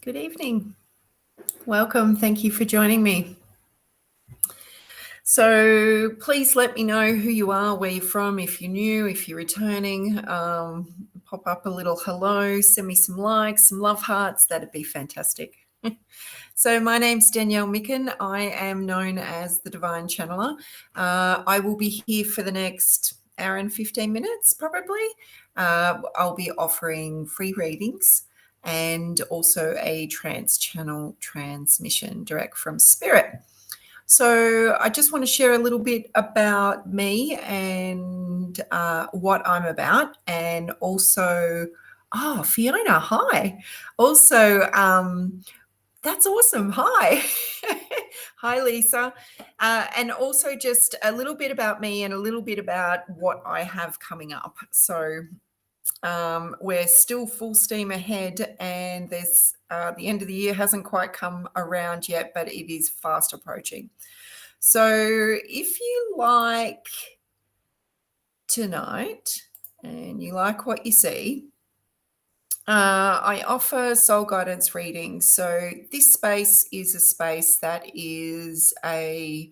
Good evening. Welcome. Thank you for joining me. So please let me know who you are, where you're from, if you're new, if you're returning. Pop up a little hello, send me some likes, some love hearts. That'd be fantastic. So my name's Danielle Micken. I am known as the Divine Channeler. I will be here for the next hour and 15 minutes, probably. I'll be offering free readings and also a trance channel transmission direct from spirit. So I just want to share a little bit about me and what I'm about, and also, Fiona, hi. Also, that's awesome. Hi. Hi, Lisa. And also just a little bit about me and a little bit about what I have coming up. So we're still full steam ahead, and there's the end of the year hasn't quite come around yet, but it is fast approaching. So if you like tonight and you like what you see, I offer soul guidance readings. So this space is a space that is a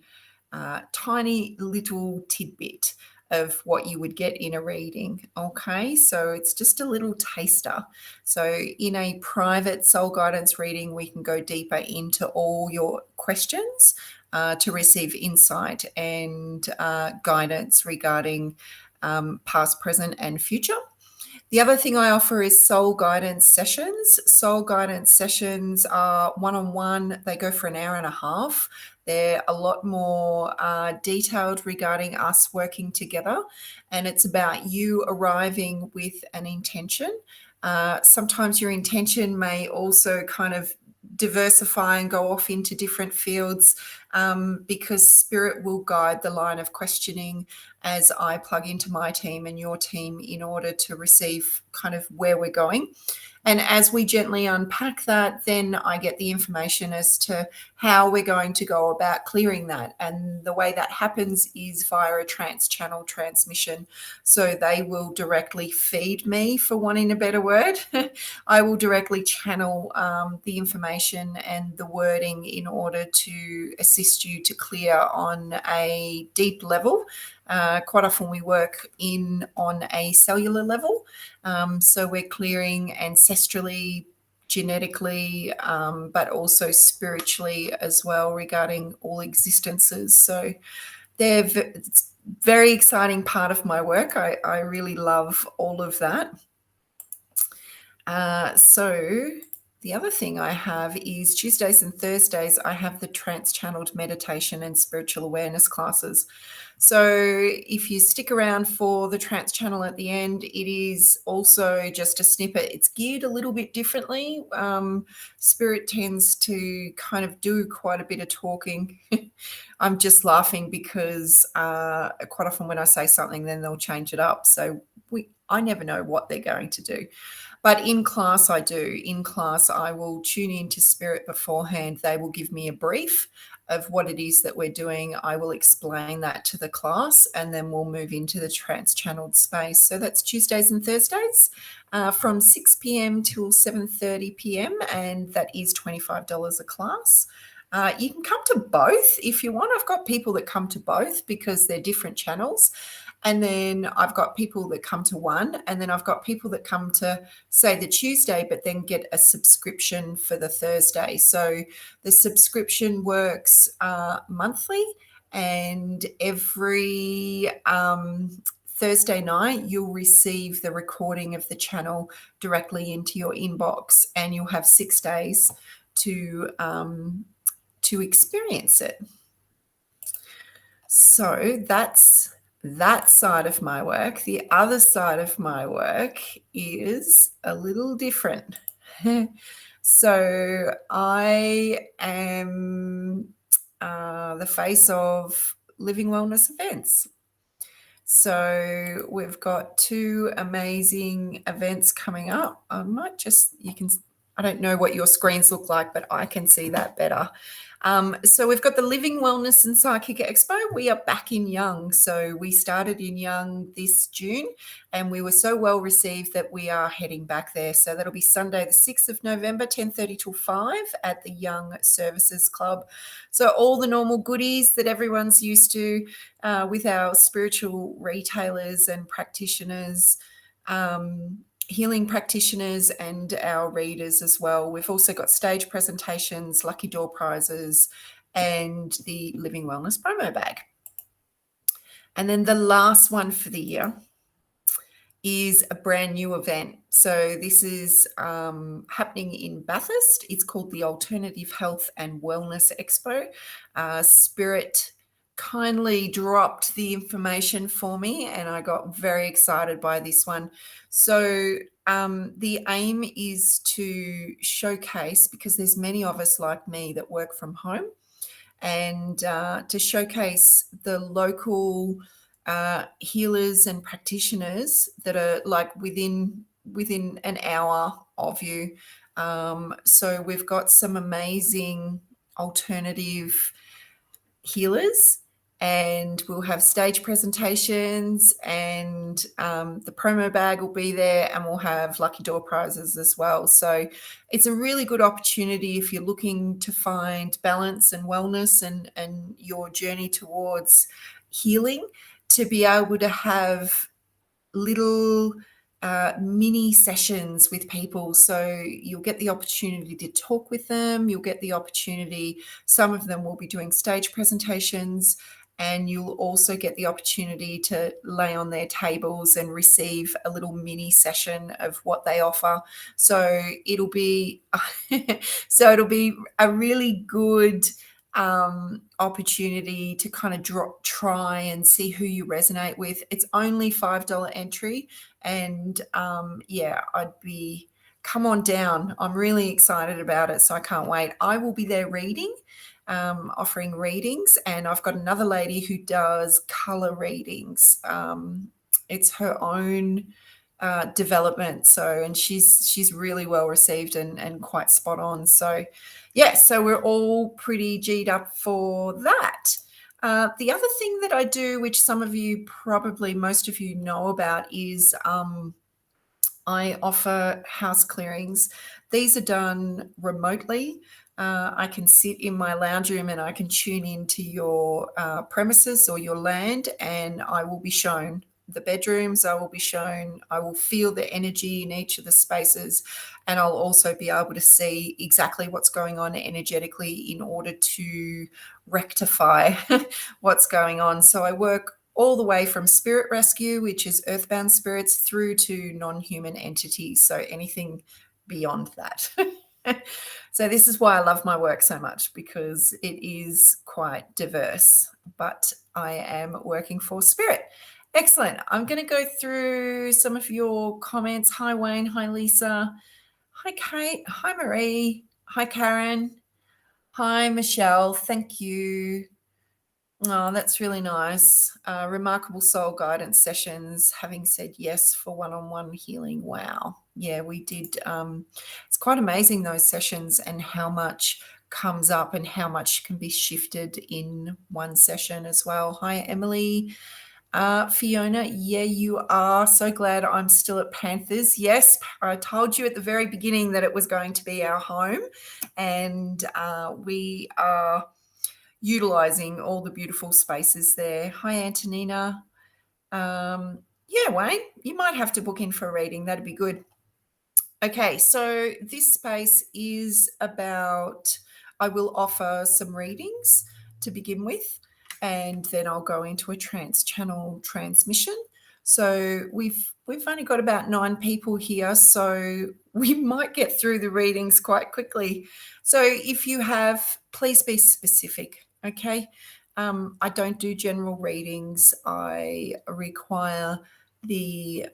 tiny little tidbit of what you would get in a reading. Okay, so it's just a little taster. So in a private soul guidance reading, we can go deeper into all your questions to receive insight and guidance regarding past, present, and future. The other thing I offer is soul guidance sessions. Soul guidance sessions are one-on-one. They go for an hour and a half. They're a lot more detailed regarding us working together, and it's about you arriving with an intention. Sometimes your intention may also kind of diversify and go off into different fields because spirit will guide the line of questioning as I plug into my team and your team in order to receive kind of where we're going. And as we gently unpack that, then I get the information as to how we're going to go about clearing that. And the way that happens is via a trance channel transmission. So they will directly feed me, for wanting a better word. I will directly channel the information and the wording in order to assist you to clear on a deep level. Quite often we work on a cellular level. So we're clearing ancestrally, genetically, but also spiritually as well regarding all existences. So it's a very exciting part of my work. I really love all of that. So the other thing I have is Tuesdays and Thursdays, I have the trance channeled meditation and spiritual awareness classes. So if you stick around for the trance channel at the end, it is also just a snippet. It's geared a little bit differently. Spirit tends to kind of do quite a bit of talking. I'm just laughing because quite often when I say something, then they'll change it up. So I never know what they're going to do. But in class, I do. In class, I will tune into spirit beforehand. They will give me a brief of what it is that we're doing. I will explain that to the class, and then we'll move into the trance channeled space. So that's Tuesdays and Thursdays from 6 p.m. till 7:30 p.m. and that is $25 a class. You can come to both if you want. I've got people that come to both because they're different channels. And then I've got people that come to one, and then I've got people that come to, say, the Tuesday, but then get a subscription for the Thursday. So the subscription works monthly, and every Thursday night you'll receive the recording of the channel directly into your inbox, and you'll have 6 days to experience it. So that's that side of my work. The other side of my work is a little different. So I am the face of Living Wellness Events. So we've got 2 amazing events coming up. I don't know what your screens look like, but I can see that better. So we've got the Living Wellness and Psychic Expo. We are back in Young. So we started in Young this June, and we were so well received that we are heading back there. So that'll be Sunday, the 6th of November, 10:30 till 5 at the Young Services Club. So all the normal goodies that everyone's used to with our spiritual retailers and practitioners, healing practitioners, and our readers as well. We've also got stage presentations, lucky door prizes, and the Living Wellness promo bag. And then the last one for the year is a brand new event. So this is happening in Bathurst. It's called the Alternative Health and Wellness Expo. Spirit kindly dropped the information for me, and I got very excited by this one. So the aim is to showcase, because there's many of us like me that work from home, and to showcase the local healers and practitioners that are like within an hour of you. So we've got some amazing alternative healers, and we'll have stage presentations, and the promo bag will be there, and we'll have lucky door prizes as well. So it's a really good opportunity if you're looking to find balance and wellness and your journey towards healing, to be able to have little mini sessions with people. So you'll get the opportunity to talk with them. You'll get the opportunity, some of them will be doing stage presentations, and you'll also get the opportunity to lay on their tables and receive a little mini session of what they offer. So it'll be a really good opportunity to kind of try and see who you resonate with. It's only $5 entry, and come on down. I'm really excited about it, so I can't wait. I will be there reading, offering readings, and I've got another lady who does color readings. It's her own development, and she's really well received and quite spot on. So so we're all pretty G'd up for that. The other thing that I do, which most of you know about, is I offer house clearings. These are done remotely. I can sit in my lounge room and I can tune into your premises or your land, and I will be shown the bedrooms. I will feel the energy in each of the spaces, and I'll also be able to see exactly what's going on energetically in order to rectify what's going on. So I work all the way from spirit rescue, which is earthbound spirits, through to non-human entities. So anything beyond that. So this is why I love my work so much, because it is quite diverse, but I am working for spirit. Excellent. I'm going to go through some of your comments. Hi, Wayne. Hi, Lisa. Hi, Kate. Hi, Marie. Hi, Karen. Hi, Michelle. Thank you. Oh, that's really nice. Remarkable soul guidance sessions, having said yes for one-on-one healing. Wow. Yeah, we did. It's quite amazing, those sessions, and how much comes up and how much can be shifted in one session as well. Hi, Emily. Fiona, yeah, you are. So glad I'm still at Panthers. Yes, I told you at the very beginning that it was going to be our home, and we are utilizing all the beautiful spaces there. Hi, Antonina. Wayne, you might have to book in for a reading. That'd be good. Okay, so this space is about, I will offer some readings to begin with, and then I'll go into a trance channel transmission. So we've only got about 9 people here, so we might get through the readings quite quickly. So if you have, please be specific, okay? I don't do general readings. I require the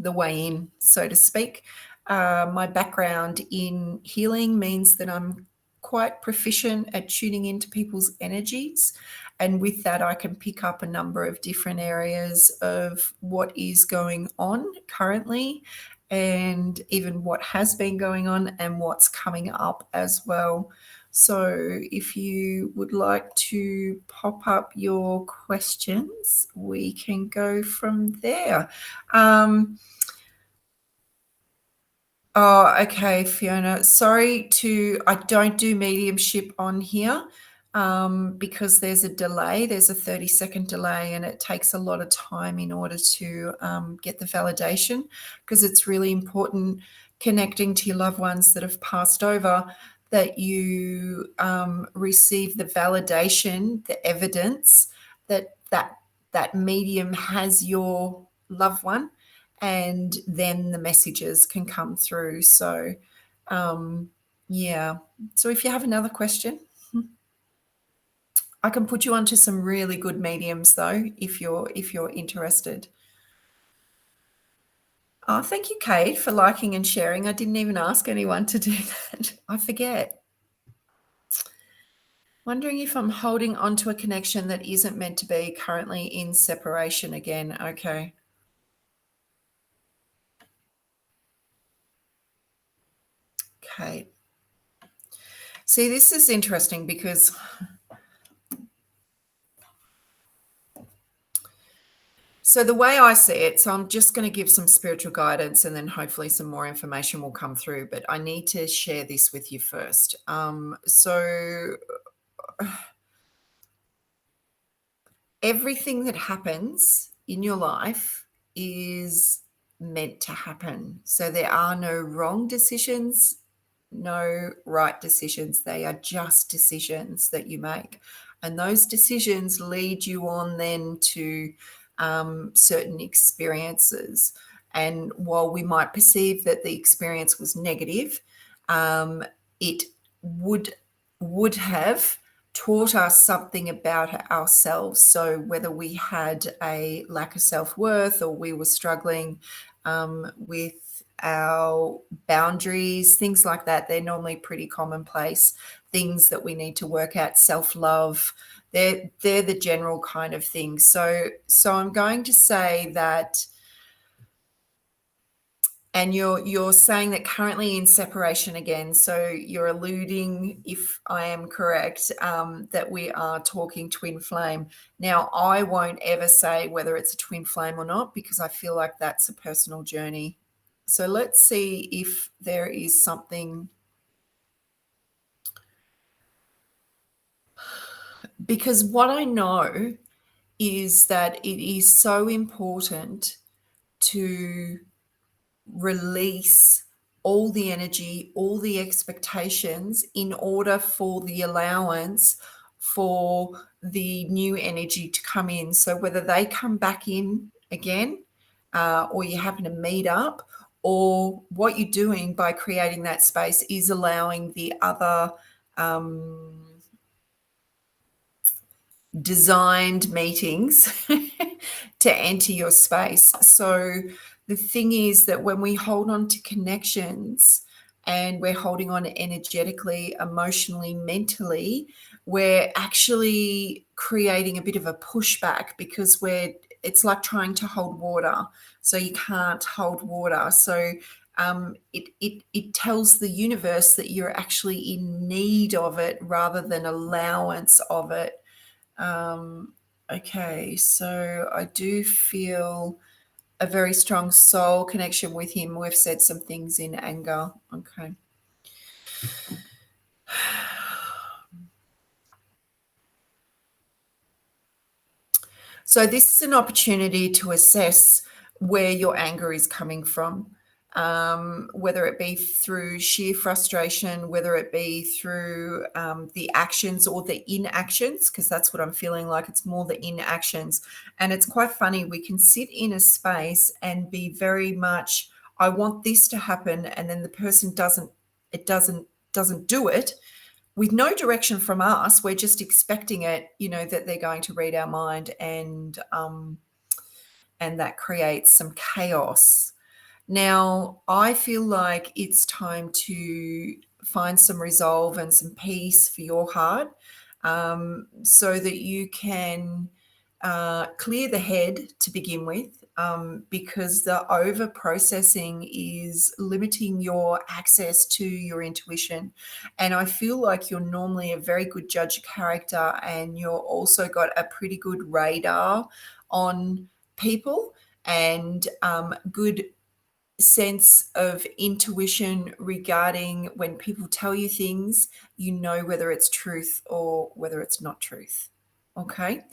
way in, so to speak. My background in healing means that I'm quite proficient at tuning into people's energies. And with that, I can pick up a number of different areas of what is going on currently. and even what has been going on and what's coming up as well. So if you would like to pop up your questions, we can go from there. Oh, okay, Fiona. I don't do mediumship on here because there's a delay. There's a 30-second delay, and it takes a lot of time in order to get the validation, because it's really important connecting to your loved ones that have passed over, that you receive the validation, the evidence that medium has your loved one, and then the messages can come through. So, yeah. So if you have another question, I can put you onto some really good mediums though, if you're interested. Oh, thank you, Kate, for liking and sharing. I didn't even ask anyone to do that. I forget. Wondering if I'm holding on to a connection that isn't meant to be, currently in separation again. Okay. Kate. See, this is interesting because so the way I see it, so I'm just going to give some spiritual guidance and then hopefully some more information will come through, but I need to share this with you first. So everything that happens in your life is meant to happen. So there are no wrong decisions, no right decisions. They are just decisions that you make. And those decisions lead you on then to certain experiences. And while we might perceive that the experience was negative, it would have taught us something about ourselves. So whether we had a lack of self-worth or we were struggling with our boundaries, things like that, they're normally pretty commonplace things that we need to work out. Self-love, they're the general kind of things. So I'm going to say that, and you're saying that currently in separation again. So you're alluding, if I am correct, that we are talking twin flame. Now, I won't ever say whether it's a twin flame or not, because I feel like that's a personal journey. So let's see if there is something, because what I know is that it is so important to release all the energy, all the expectations, in order for the allowance for the new energy to come in. So whether they come back in again, or you happen to meet up, or what you're doing by creating that space is allowing the other designed meetings to enter your space. So the thing is that when we hold on to connections and we're holding on energetically, emotionally, mentally, we're actually creating a bit of a pushback, because it's like trying to hold water. So you can't hold water. So it tells the universe that you're actually in need of it rather than allowance of it. Okay, so I do feel a very strong soul connection with him. We've said some things in anger. Okay. So this is an opportunity to assess where your anger is coming from, whether it be through sheer frustration, whether it be through the actions or the inactions, because that's what I'm feeling like. It's more the inactions. And it's quite funny. We can sit in a space and be very much, I want this to happen, and then the person doesn't do it, with no direction from us. We're just expecting it, that they're going to read our mind, and that creates some chaos. Now, I feel like it's time to find some resolve and some peace for your heart, so that you can clear the head to begin with, because the over processing is limiting your access to your intuition. And I feel like you're normally a very good judge of character, and you're also got a pretty good radar on people, and good sense of intuition regarding when people tell you things, you know whether it's truth or whether it's not truth. Okay.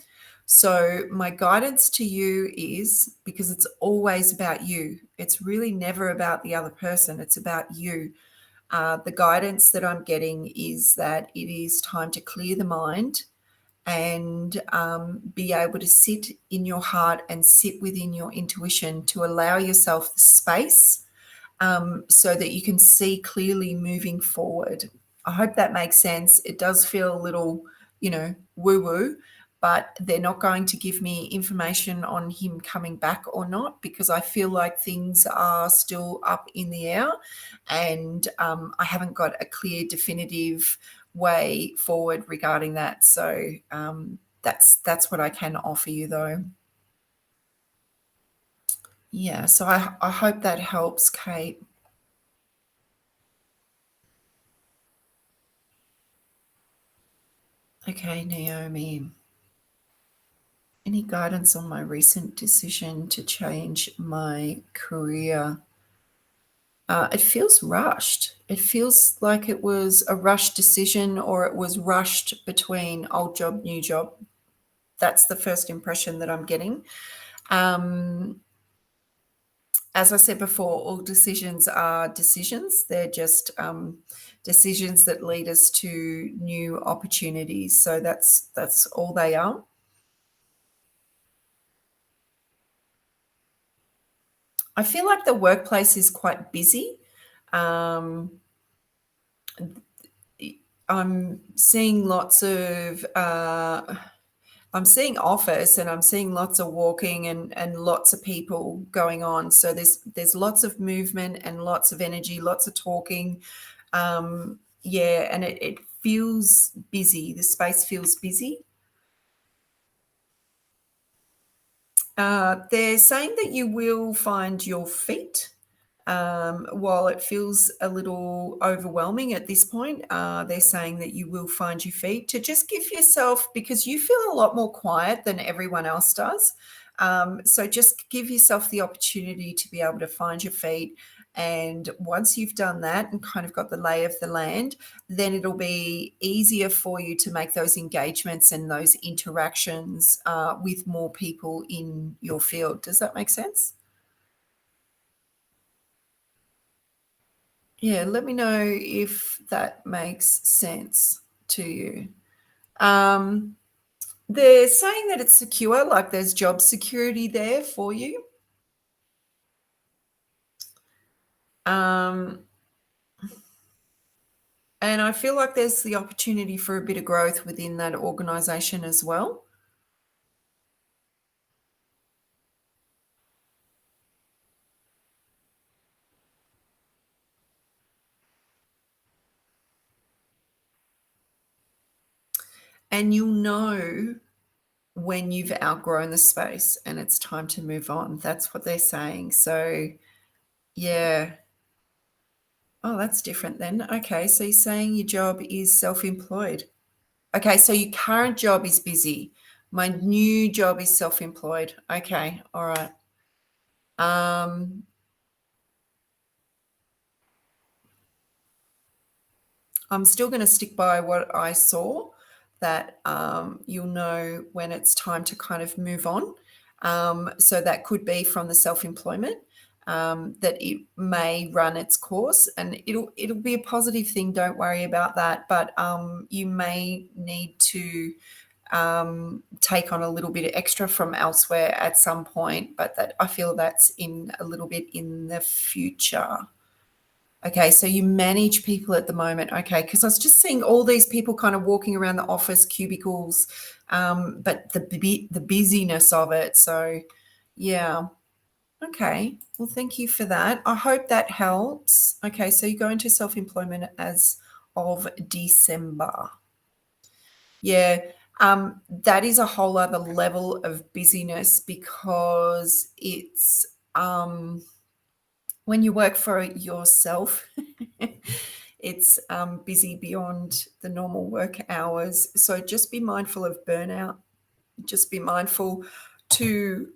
So, my guidance to you is, because it's always about you, it's really never about the other person, it's about you. The guidance that I'm getting is that it is time to clear the mind and be able to sit in your heart and sit within your intuition to allow yourself the space so that you can see clearly moving forward. I hope that makes sense. It does feel a little, woo woo, but they're not going to give me information on him coming back or not, because I feel like things are still up in the air, and I haven't got a clear, definitive way forward regarding that. So that's what I can offer you, though. Yeah, so I hope that helps, Kate. Okay, Naomi. Any guidance on my recent decision to change my career? It feels rushed. It feels like it was a rushed decision, or it was rushed between old job, new job. That's the first impression that I'm getting. As I said before, all decisions are decisions. They're just decisions that lead us to new opportunities. So that's all they are. I feel like the workplace is quite busy. Um, I'm seeing lots of I'm seeing office, and I'm seeing lots of walking and lots of people going on. So there's lots of movement and lots of energy, lots of talking. Yeah, and it feels busy. The space feels busy. They're saying that you will find your feet. While it feels a little overwhelming at this point, they're saying that you will find your feet, to just give yourself, because you feel a lot more quiet than everyone else does. So just give yourself the opportunity to be able to find your feet. And once you've done that and kind of got the lay of the land, then it'll be easier for you to make those engagements and those interactions with more people in your field. Does that make sense? Yeah, let me know if that makes sense to you. Um, they're saying that it's secure, like there's job security there for you. Um, and I feel like there's the opportunity for a bit of growth within that organization as well. And you'll know when you've outgrown the space and it's time to move on. That's what they're saying. So, yeah. Oh, that's different then. Okay. So you're saying your job is self employed. Okay, so your current job is busy. My new job is self-employed. Okay, all right. Um, I'm still going to stick by what I saw, that you'll know when it's time to kind of move on. So that could be from the self-employment, that it may run its course, and it'll be a positive thing. Don't worry about that. But you may need to take on a little bit of extra from elsewhere at some point, but that I feel that's in a little bit in the future. Okay, so you manage people at the moment. Okay, because I was just seeing all these people kind of walking around the office cubicles, but the busyness of it. So, yeah. Okay. Well, thank you for that. I hope that helps. Okay, so you go into self-employment as of December. Yeah. That is a whole other level of busyness because it's when you work for yourself, it's busy beyond the normal work hours. So just be mindful of burnout. Just be mindful to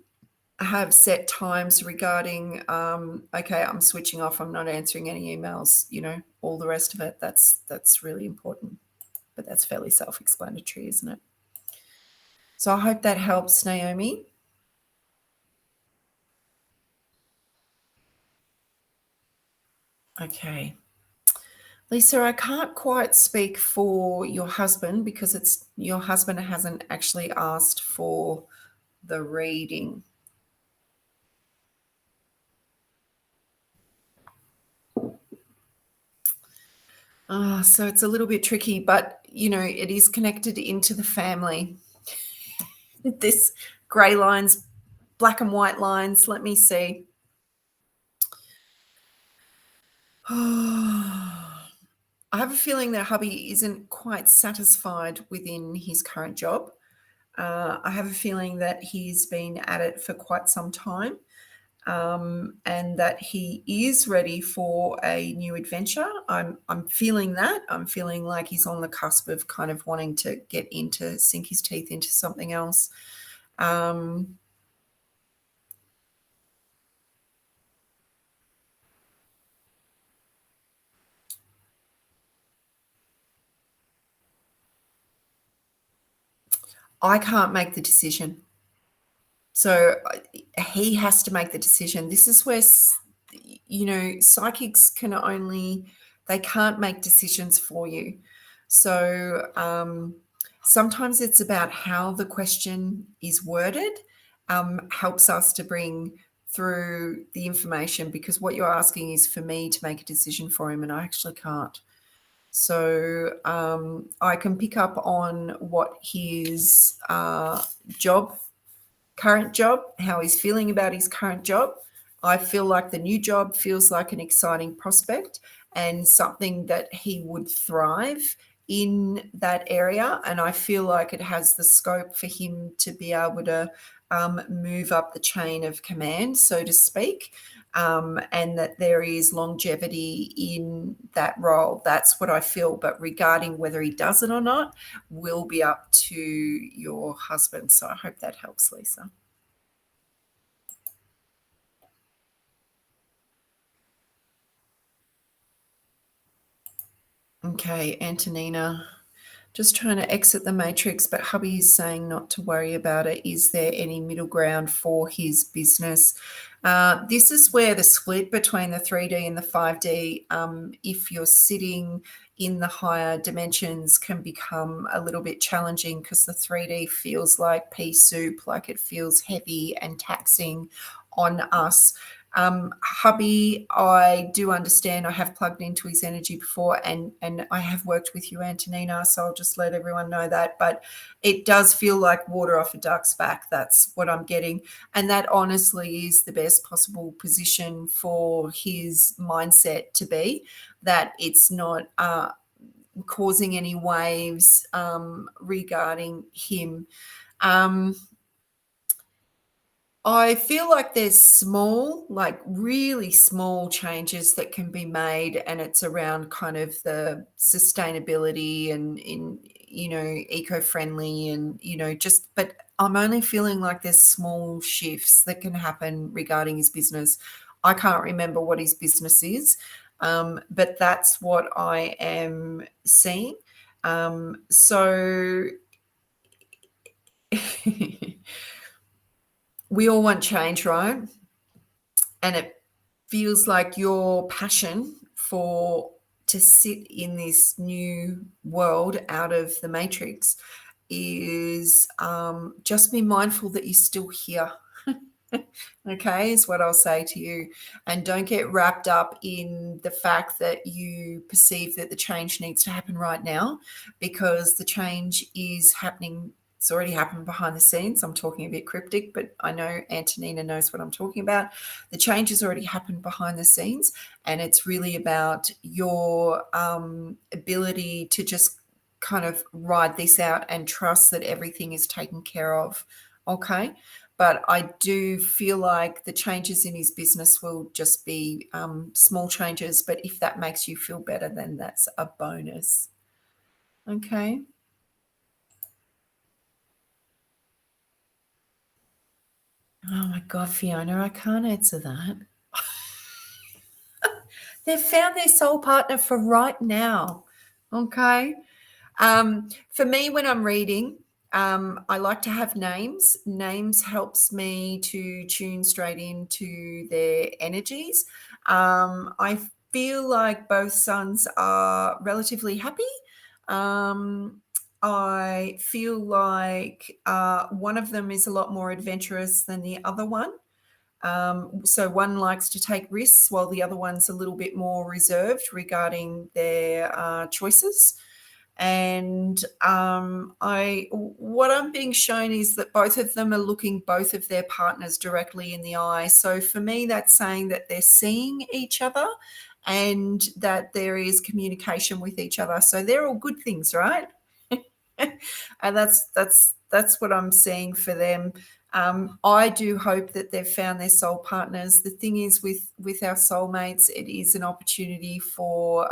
have set times regarding, okay, I'm switching off. I'm not answering any emails. All the rest of it. That's really important. But that's fairly self-explanatory, isn't it? So I hope that helps, Naomi. Okay. Lisa, I can't quite speak for your husband because it's your husband hasn't actually asked for the reading. So it's a little bit tricky, but it is connected into the family. This grey lines, black and white lines. Let me see. I have a feeling that hubby isn't quite satisfied within his current job. I have a feeling that he's been at it for quite some time, and that he is ready for a new adventure. I'm feeling that. I'm feeling like he's on the cusp of kind of wanting to sink his teeth into something else. I can't make the decision. So he has to make the decision. This is where, psychics they can't make decisions for you. So sometimes it's about how the question is worded, helps us to bring through the information, because what you're asking is for me to make a decision for him, and I actually can't. So I can pick up on what his current job, how he's feeling about his current job. I feel like the new job feels like an exciting prospect and something that he would thrive in that area. And I feel like it has the scope for him to be able to move up the chain of command, so to speak, and that there is longevity in that role. That's what I feel. But regarding whether he does it or not will be up to your husband. So I hope that helps, Lisa. Okay, Antonina. Just trying to exit the matrix, but hubby is saying not to worry about it. Is there any middle ground for his business? This is where the split between the 3D and the 5D, if you're sitting in the higher dimensions, can become a little bit challenging because the 3D feels like pea soup, like it feels heavy and taxing on us. Hubby, I do understand. I have plugged into his energy before, and I have worked with you, Antonina, so I'll just let everyone know that. But it does feel like water off a duck's back. That's what I'm getting. And that honestly is the best possible position for his mindset to be, that it's not causing any waves regarding him. I feel like there's small, like really small changes that can be made, and it's around kind of the sustainability and eco-friendly and just, but I'm only feeling like there's small shifts that can happen regarding his business. I can't remember what his business is, but that's what I am seeing. So we all want change, right? And it feels like your passion for to sit in this new world out of the matrix is just be mindful that you're still here. Okay, is what I'll say to you. And don't get wrapped up in the fact that you perceive that the change needs to happen right now, because the change is happening. It's already happened behind the scenes. I'm talking a bit cryptic, but I know Antonina knows what I'm talking about. The change has already happened behind the scenes, and it's really about your ability to just kind of ride this out and trust that everything is taken care of. Okay. But I do feel like the changes in his business will just be small changes. But if that makes you feel better, then that's a bonus. Okay. Oh my God, Fiona, I can't answer that. They've found their soul partner for right now. Okay. For me, when I'm reading, I like to have names. Names helps me to tune straight into their energies. I feel like both sons are relatively happy. Um, I feel like one of them is a lot more adventurous than the other one. So one likes to take risks while the other one's a little bit more reserved regarding their choices. And what I'm being shown is that both of them are looking both of their partners directly in the eye. So for me, that's saying that they're seeing each other and that there is communication with each other. So they're all good things, right? And that's what I'm seeing for them. I do hope that they've found their soul partners. The thing is, with our soulmates, it is an opportunity for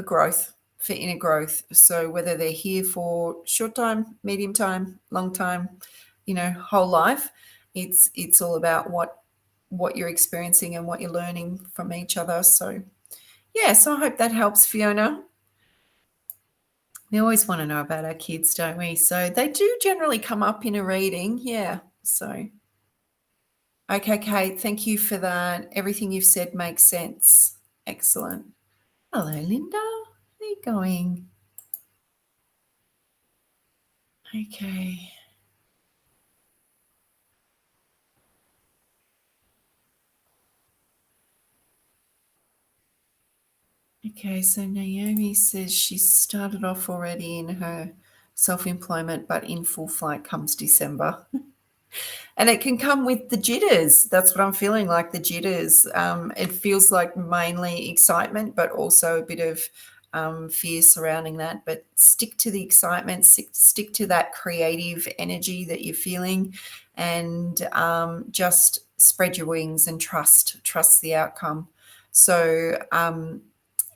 growth, for inner growth. So whether they're here for short time, medium time, long time, whole life, it's all about what you're experiencing and what you're learning from each other. So yeah, so I hope that helps, Fiona. We always want to know about our kids, don't we? So they do generally come up in a reading. Yeah. So, okay, Kate, thank you for that. Everything you've said makes sense. Excellent. Hello, Linda. How are you going? Okay. Okay, so Naomi says she's started off already in her self-employment, but in full flight comes December. And it can come with the jitters. That's what I'm feeling like, the jitters. It feels like mainly excitement, but also a bit of fear surrounding that. But stick to the excitement, stick to that creative energy that you're feeling, and just spread your wings and trust the outcome. So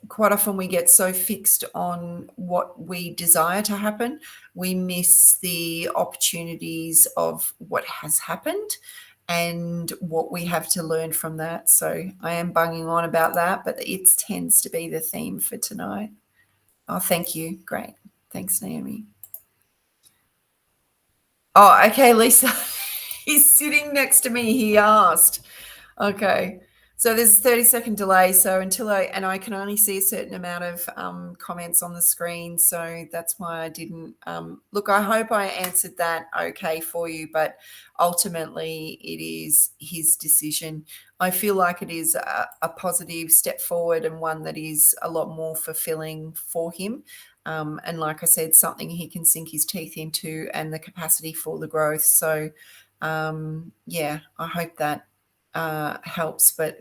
quite often we get so fixed on what we desire to happen, we miss the opportunities of what has happened and what we have to learn from that. So I am bunging on about that, but it tends to be the theme for tonight. Oh, thank you. Great. Thanks, Naomi. Oh, okay, Lisa. He's sitting next to me. He asked. Okay. So there's a 30-second delay. So I can only see a certain amount of comments on the screen. So that's why I didn't look. I hope I answered that okay for you, but ultimately it is his decision. I feel like it is a positive step forward and one that is a lot more fulfilling for him. And like I said, something he can sink his teeth into and the capacity for the growth. So yeah, I hope that helps. But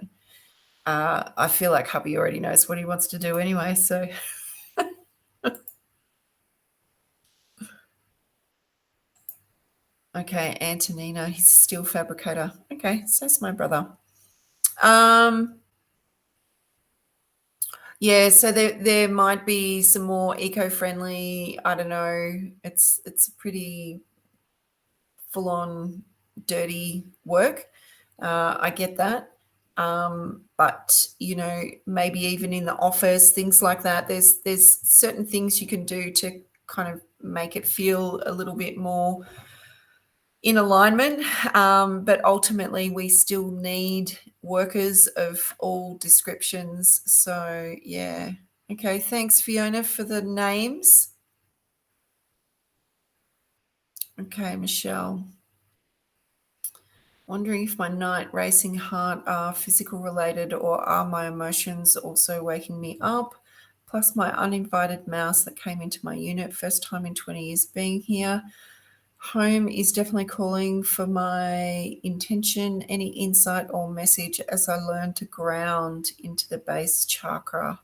I feel like hubby already knows what he wants to do anyway. So okay, Antonino, he's a steel fabricator. Okay, so that's my brother. Yeah, so there might be some more eco-friendly. I don't know. It's pretty full-on dirty work. I get that. But maybe even in the office, things like that. There's certain things you can do to kind of make it feel a little bit more in alignment. But ultimately, we still need workers of all descriptions. So yeah. Okay. Thanks, Fiona, for the names. Okay, Michelle. Wondering if my night racing heart are physical related or are my emotions also waking me up? Plus my uninvited mouse that came into my unit, first time in 20 years being here. Home is definitely calling for my intention, any insight or message as I learn to ground into the base chakra.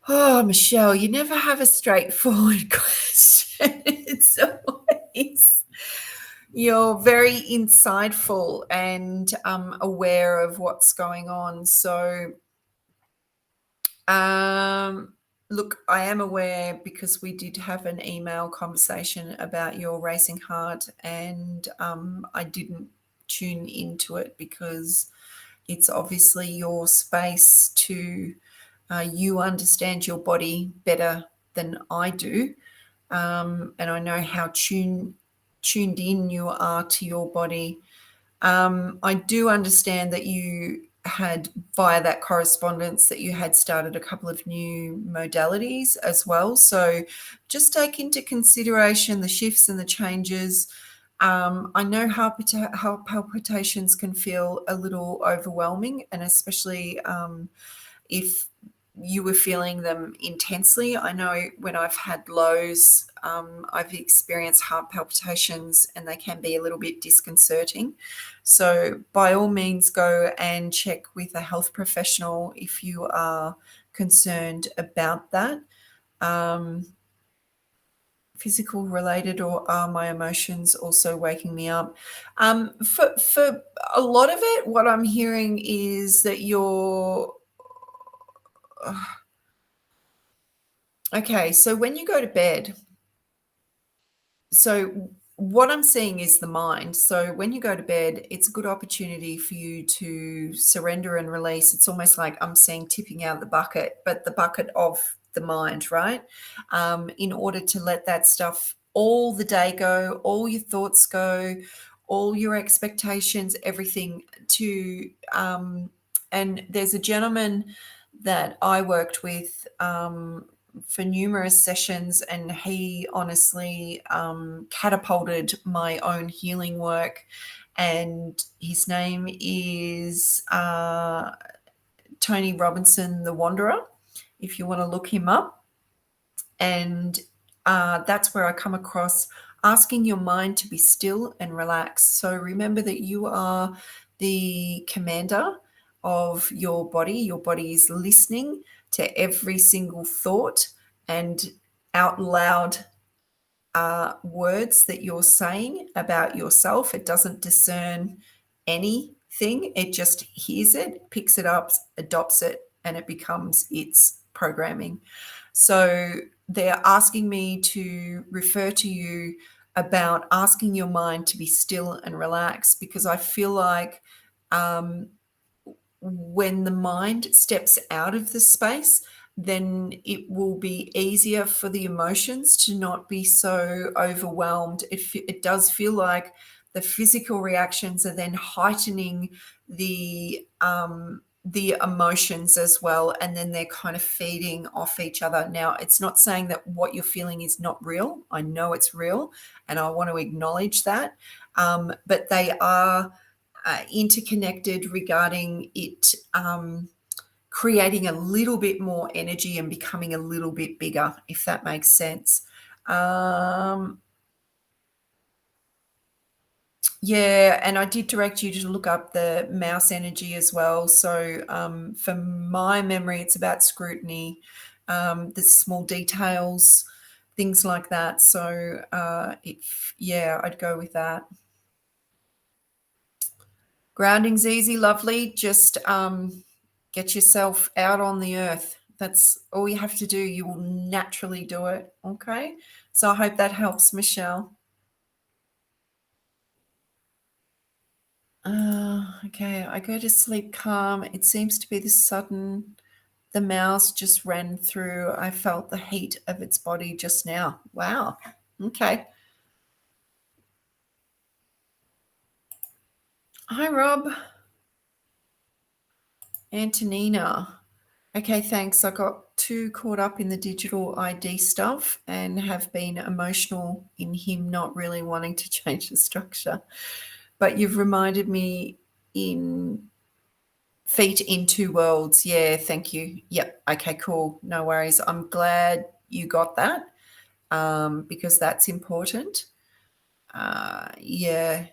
Oh, Michelle, you never have a straightforward question. It's always you're very insightful and aware of what's going on. So, um, look, I am aware because we did have an email conversation about your racing heart, and I didn't tune into it because it's obviously your space to you understand your body better than I do, and I know how tuned in you are to your body. I do understand that you had, via that correspondence, that you had started a couple of new modalities as well. So just take into consideration the shifts and the changes. I know how palpitations can feel a little overwhelming, and especially if you were feeling them intensely. I know when I've had lows, I've experienced heart palpitations and they can be a little bit disconcerting. So, by all means, go and check with a health professional if you are concerned about that. Um, Physical related, or are my emotions also waking me up? For a lot of it, what I'm hearing is that you're okay. So when you go to bed, so what I'm seeing is the mind. So when you go to bed, it's a good opportunity for you to surrender and release. It's almost like I'm seeing tipping out the bucket, but the bucket of the mind, right? In order to let that stuff all the day go, all your thoughts go, all your expectations, everything to and there's a gentleman that I worked with for numerous sessions, and he honestly catapulted my own healing work. And his name is Tony Robinson, the Wanderer, if you want to look him up. And that's where I come across asking your mind to be still and relaxed. So remember that you are the commander of your body. Your body is listening to every single thought and out loud words that you're saying about yourself. It doesn't discern anything, it just hears it, picks it up, adopts it, and it becomes its programming. So they're asking me to refer to you about asking your mind to be still and relaxed, because I feel like um, when the mind steps out of the space, then it will be easier for the emotions to not be so overwhelmed. It does feel like the physical reactions are then heightening the emotions as well, and then they're kind of feeding off each other. Now, it's not saying that what you're feeling is not real. I know it's real, and I want to acknowledge that. But they are interconnected regarding it creating a little bit more energy and becoming a little bit bigger, if that makes sense. Um, yeah, and I did direct you to look up the mouse energy as well. So for my memory, it's about scrutiny, the small details, things like that. So yeah, I'd go with that. Grounding's easy, lovely. Just get yourself out on the earth. That's all you have to do. You will naturally do it. Okay. So I hope that helps, Michelle. Okay. I go to sleep calm. It seems to be the sudden. The mouse just ran through. I felt the heat of its body just now. Wow. Okay. Hi, Rob. Antonina. Okay, thanks. I got too caught up in the digital ID stuff and have been emotional in him not really wanting to change the structure. But you've reminded me in feet in two worlds. Yeah, thank you. Yep. Okay, cool. No worries. I'm glad you got that because that's important. Yeah.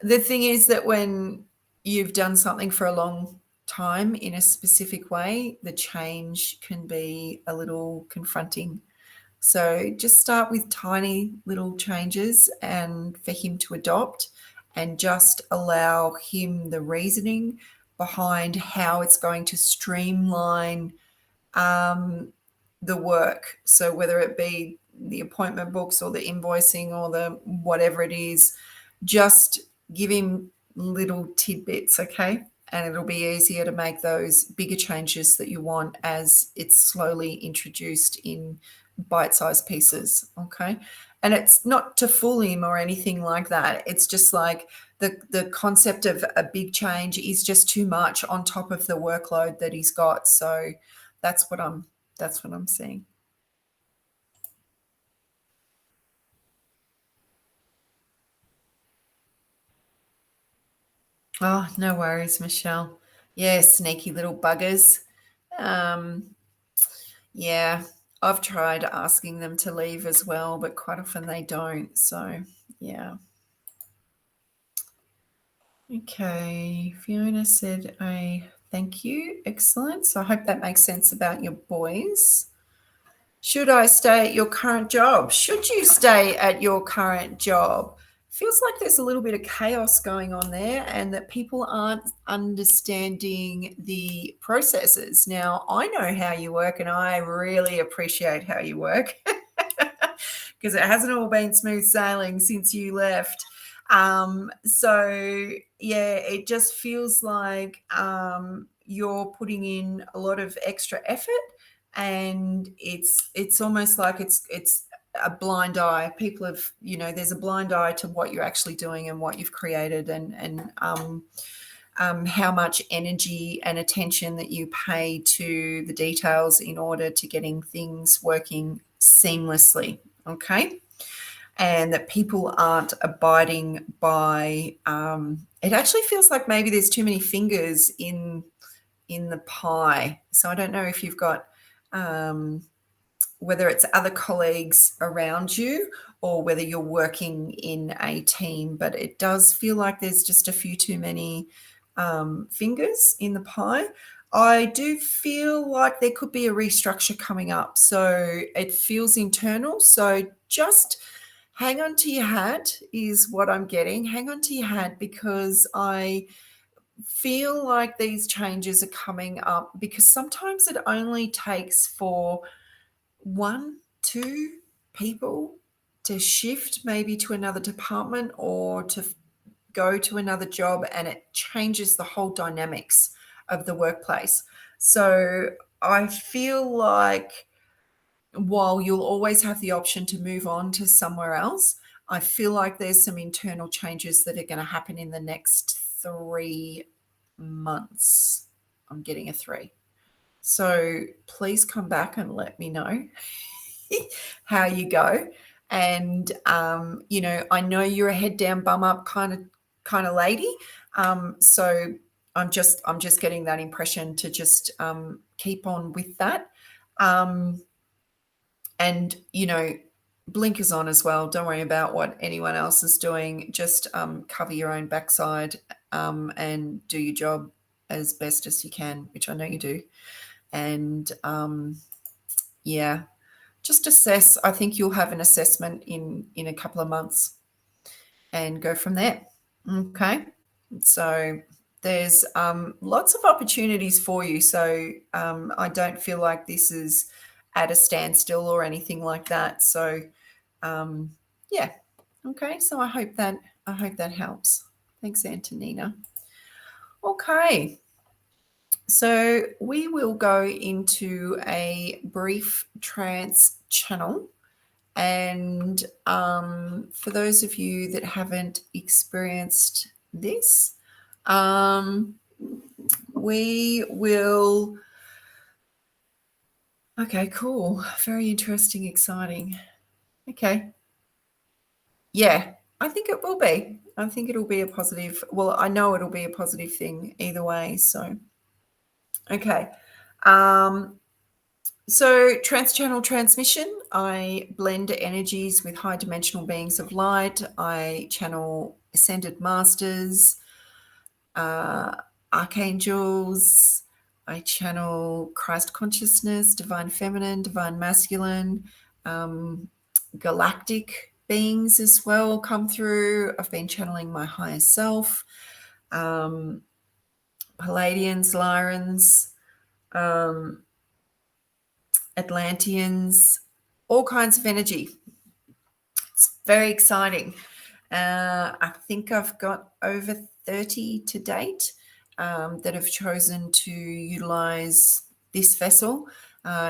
The thing is that when you've done something for a long time in a specific way, the change can be a little confronting. So just start with tiny little changes and for him to adopt, and just allow him the reasoning behind how it's going to streamline um, the work. So whether it be the appointment books or the invoicing or the whatever it is, just give him little tidbits, okay? And it'll be easier to make those bigger changes that you want as it's slowly introduced in bite-sized pieces, okay? And it's not to fool him or anything like that. It's just like the concept of a big change is just too much on top of the workload that he's got. So that's what I'm seeing. Oh, no worries, Michelle. Yeah, sneaky little buggers. Um, yeah, I've tried asking them to leave as well, but quite often they don't. So, yeah. Okay, Fiona said a thank you. Excellent. So I hope that makes sense about your boys. Should I stay at your current job? Should you stay at your current job? Feels like there's a little bit of chaos going on there and that people aren't understanding the processes. Now, I know how you work and I really appreciate how you work because it hasn't all been smooth sailing since you left. So, yeah, it just feels like you're putting in a lot of extra effort, and it's almost like it's a blind eye. People have, there's a blind eye to what you're actually doing and what you've created, and how much energy and attention that you pay to the details in order to getting things working seamlessly. Okay. And that people aren't abiding by it actually feels like maybe there's too many fingers in the pie. So I don't know if you've got um, whether it's other colleagues around you or whether you're working in a team, but it does feel like there's just a few too many fingers in the pie. I do feel like there could be a restructure coming up. So it feels internal. So just hang on to your hat is what I'm getting. Hang on to your hat, because I feel like these changes are coming up because sometimes it only takes for one, two people to shift maybe to another department or to go to another job, and it changes the whole dynamics of the workplace. So I feel like while you'll always have the option to move on to somewhere else, I feel like there's some internal changes that are going to happen in the next 3 months. I'm getting a 3. So please come back and let me know how you go. And I know you're a head down, bum up kind of lady. So I'm just getting that impression to just keep on with that. And blinkers on as well. Don't worry about what anyone else is doing. Just cover your own backside and do your job as best as you can, which I know you do. And yeah, just assess. I think you'll have an assessment in a couple of months and go from there. Okay. So there's lots of opportunities for you. So I don't feel like this is at a standstill or anything like that. So yeah. Okay. So I hope that helps. Thanks, Antonina. Okay. So we will go into a brief trance channel. And for those of you that haven't experienced this, we will. Okay, cool. Very interesting, exciting. Okay. Yeah, I think it will be. I think it'll be a positive. Well, I know it'll be a positive thing either way. So, okay. So, trans-channel transmission, I blend energies with high dimensional beings of light. I channel ascended masters. archangels. I channel Christ consciousness, divine feminine, divine masculine, um, galactic beings as well come through. I've been channeling my higher self, um, Palladians, Lyrans, um, Atlanteans, all kinds of energy. It's very exciting. I think I've got over 30 to date that have chosen to utilize this vessel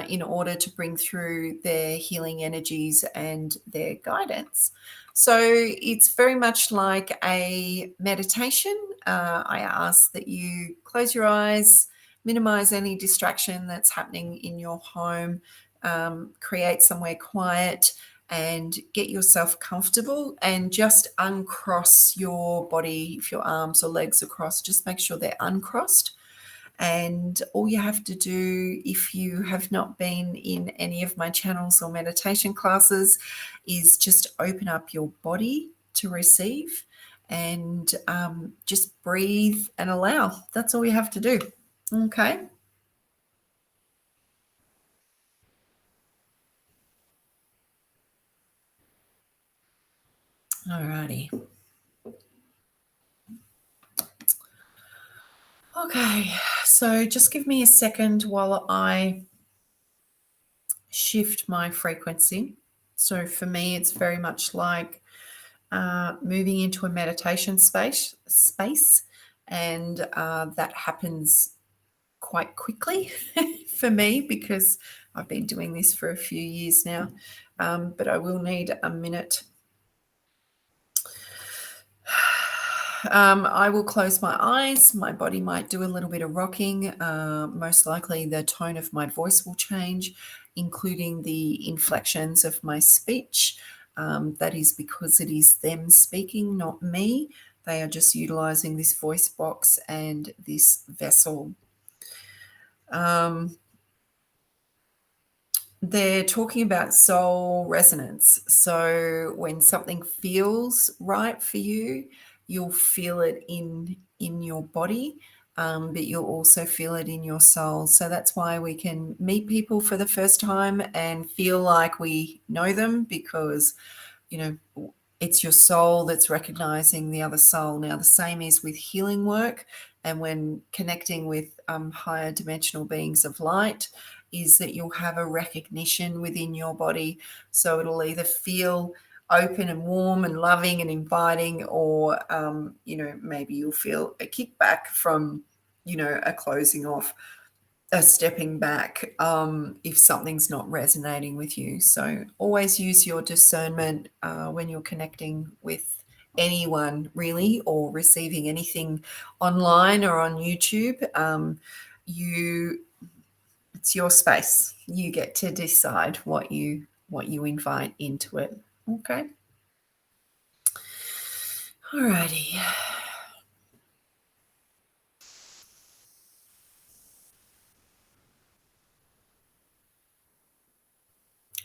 in order to bring through their healing energies and their guidance. So it's very much like a meditation. I ask that you close your eyes, minimize any distraction that's happening in your home, create somewhere quiet, and get yourself comfortable and just uncross your body. If your arms or legs are crossed, just make sure they're uncrossed. And all you have to do, if you have not been in any of my channels or meditation classes, is just open up your body to receive and just breathe and allow. That's all you have to do. Okay. Alrighty. Okay, so just give me a second while I shift my frequency. So for me, it's very much like moving into a meditation space, and that happens quite quickly for me because I've been doing this for a few years now. But I will need a minute. I will close my eyes. My body might do a little bit of rocking. Most likely, the tone of my voice will change, including the inflections of my speech. That is because it is them speaking, not me. They are just utilizing this voice box and this vessel. They're talking about soul resonance. So when something feels right for you, you'll feel it in your body, but you'll also feel it in your soul. So that's why we can meet people for the first time and feel like we know them, because you know it's your soul that's recognizing the other soul. Now the same is with healing work, and when connecting with higher dimensional beings of light, is that you'll have a recognition within your body. So it'll either feel open and warm and loving and inviting, or maybe you'll feel a kickback from a closing off, a stepping back, if something's not resonating with you. So always use your discernment when you're connecting with anyone, really, or receiving anything online or on YouTube. It's your space. You get to decide what you invite into it. Okay. Alrighty.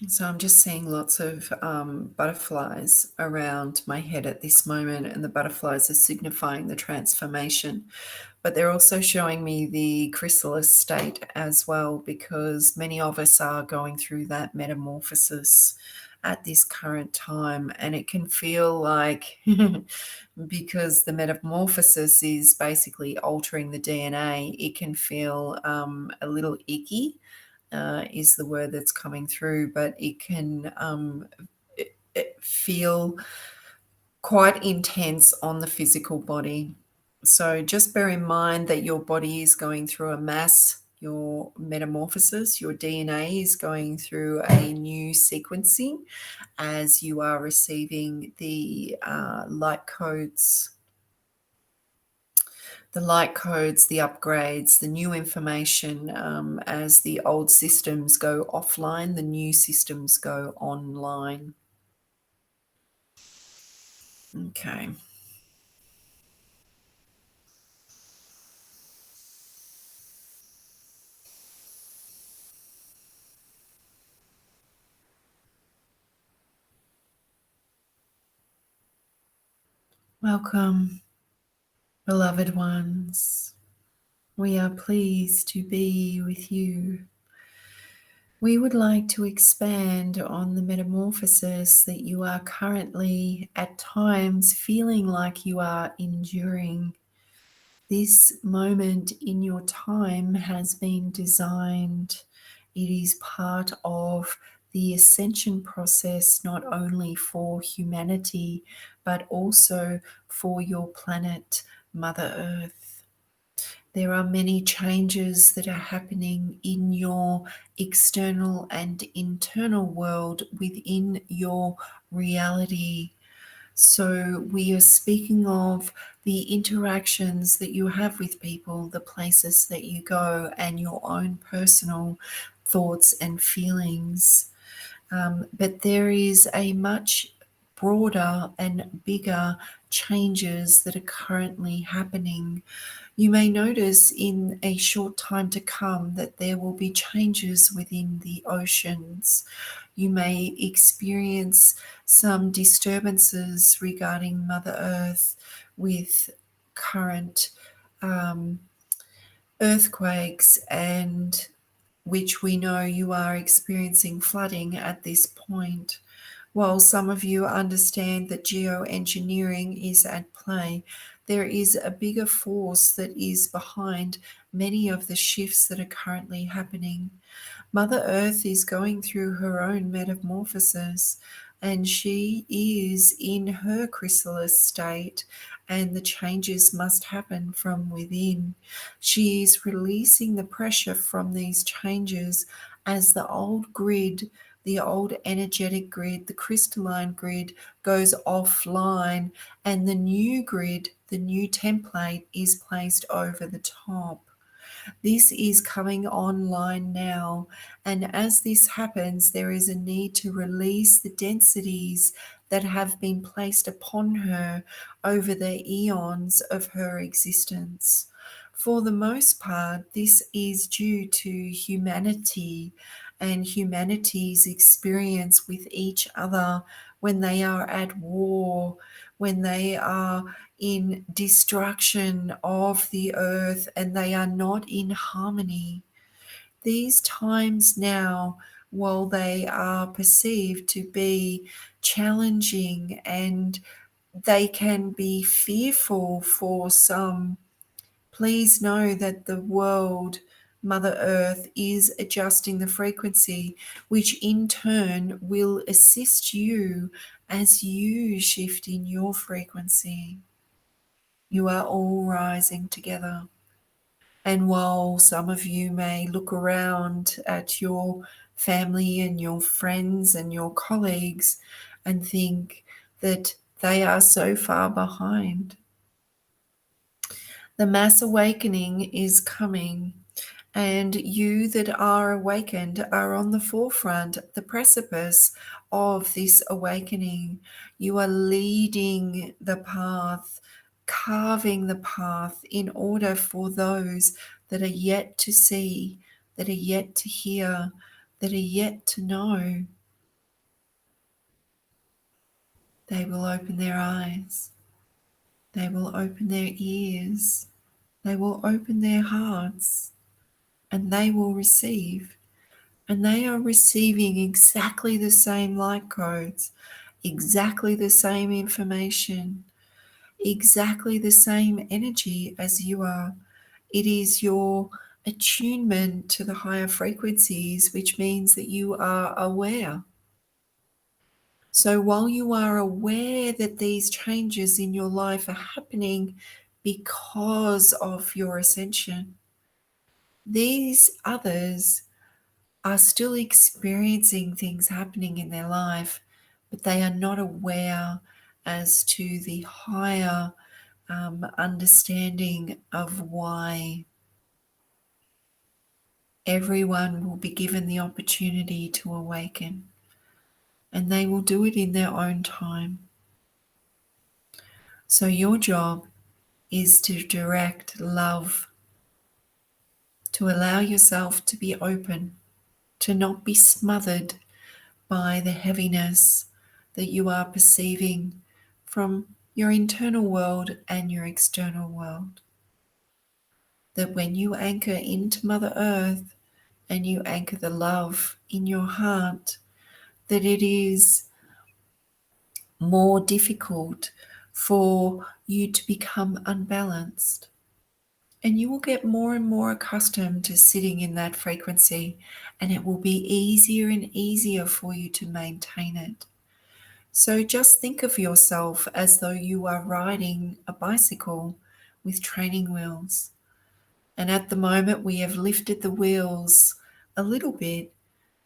So I'm just seeing lots of butterflies around my head at this moment, and the butterflies are signifying the transformation. But they're also showing me the chrysalis state as well, because many of us are going through that metamorphosis at this current time. And it can feel like, because the metamorphosis is basically altering the DNA, it can feel a little icky, is the word that's coming through, but it can it feel quite intense on the physical body. So just bear in mind that your body is going through a mass, your metamorphosis, your DNA is going through a new sequencing as you are receiving the light codes, the upgrades, the new information. As the old systems go offline, the new systems go online. Okay. Welcome, beloved ones. We are pleased to be with you. We would like to expand on the metamorphosis that you are currently at times feeling like you are enduring. This moment in your time has been designed. It is part of the ascension process, not only for humanity, but also for your planet, Mother Earth. There are many changes that are happening in your external and internal world within your reality. So, we are speaking of the interactions that you have with people, the places that you go, and your own personal thoughts and feelings. But there is a much broader and bigger changes that are currently happening. You may notice in a short time to come that there will be changes within the oceans. You may experience some disturbances regarding Mother Earth with current um, earthquakes, and which we know you are experiencing flooding at this point. While some of you understand that geoengineering is at play, there is a bigger force that is behind many of the shifts that are currently happening. Mother Earth is going through her own metamorphosis, and she is in her chrysalis state, and the changes must happen from within. She is releasing the pressure from these changes as the old grid, the old energetic grid, the crystalline grid goes offline, and the new grid, the new template is placed over the top. This is coming online now, and as this happens, there is a need to release the densities that have been placed upon her over the eons of her existence. For the most part, this is due to humanity and humanity's experience with each other when they are at war, when they are in destruction of the earth and they are not in harmony. These times now, while they are perceived to be challenging and they can be fearful for some, please know that the world, Mother Earth, is adjusting the frequency, which in turn will assist you as you shift in your frequency. You are all rising together. And while some of you may look around at your family and your friends and your colleagues and think that they are so far behind, the mass awakening is coming, and you that are awakened are on the forefront, the precipice of this awakening. You are leading the path, carving the path in order for those that are yet to see, that are yet to hear, that are yet to know. They will open their eyes. They will open their ears. They will open their hearts, and they will receive. And they are receiving exactly the same light codes, exactly the same information, exactly the same energy as you are. It is your attunement to the higher frequencies, which means that you are aware. So while you are aware that these changes in your life are happening because of your ascension, these others are still experiencing things happening in their life, but they are not aware as to the higher understanding of why. Everyone will be given the opportunity to awaken, and they will do it in their own time. So your job is to direct love, to allow yourself to be open, to not be smothered by the heaviness that you are perceiving from your internal world and your external world. that when you anchor into Mother Earth and you anchor the love in your heart, that it is more difficult for you to become unbalanced. And you will get more and more accustomed to sitting in that frequency, and it will be easier and easier for you to maintain it. So just think of yourself as though you are riding a bicycle with training wheels. And at the moment, we have lifted the wheels a little bit.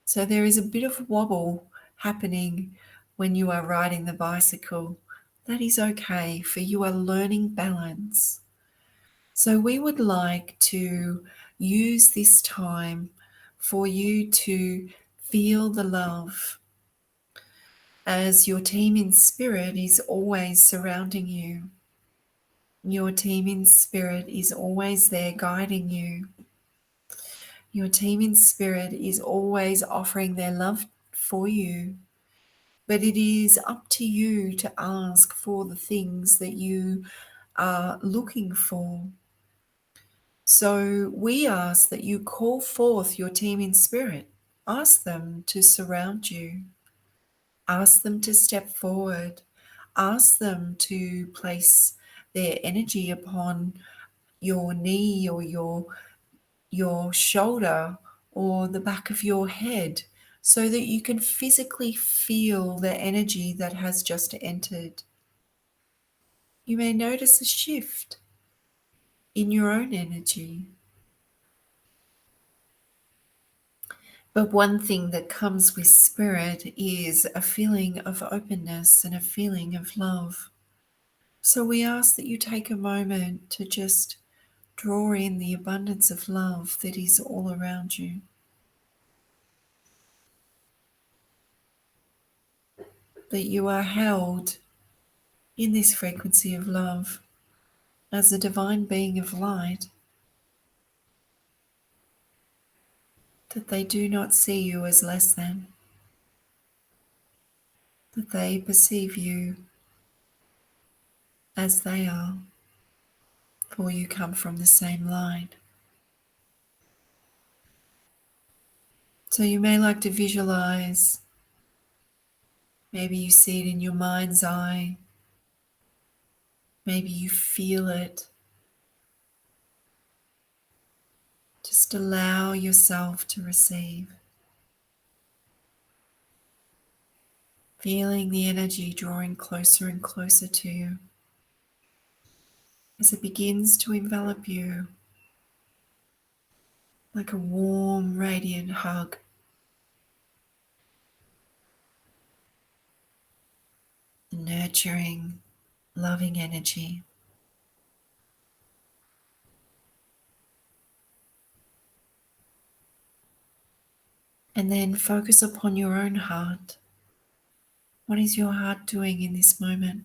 So there is a bit of wobble happening when you are riding the bicycle. That is okay, for you are learning balance. So we would like to use this time for you to feel the love as your team in spirit is always surrounding you. Your team in spirit is always there guiding you. Your team in spirit is always offering their love for you. But it is up to you to ask for the things that you are looking for. So we ask that you call forth your team in spirit. Ask them to surround you. Ask them to step forward. Ask them to place their energy upon your knee or your shoulder or the back of your head, so that you can physically feel the energy that has just entered. You may notice a shift in your own energy. But one thing that comes with spirit is a feeling of openness and a feeling of love. So we ask that you take a moment to just draw in the abundance of love that is all around you. That you are held in this frequency of love as a divine being of light. That they do not see you as less than. That they perceive you as they are, for you come from the same light. So you may like to visualize, maybe you see it in your mind's eye, maybe you feel it. Just allow yourself to receive, feeling the energy drawing closer and closer to you as it begins to envelop you like a warm, radiant hug. Nurturing, loving energy. And then focus upon your own heart. What is your heart doing in this moment?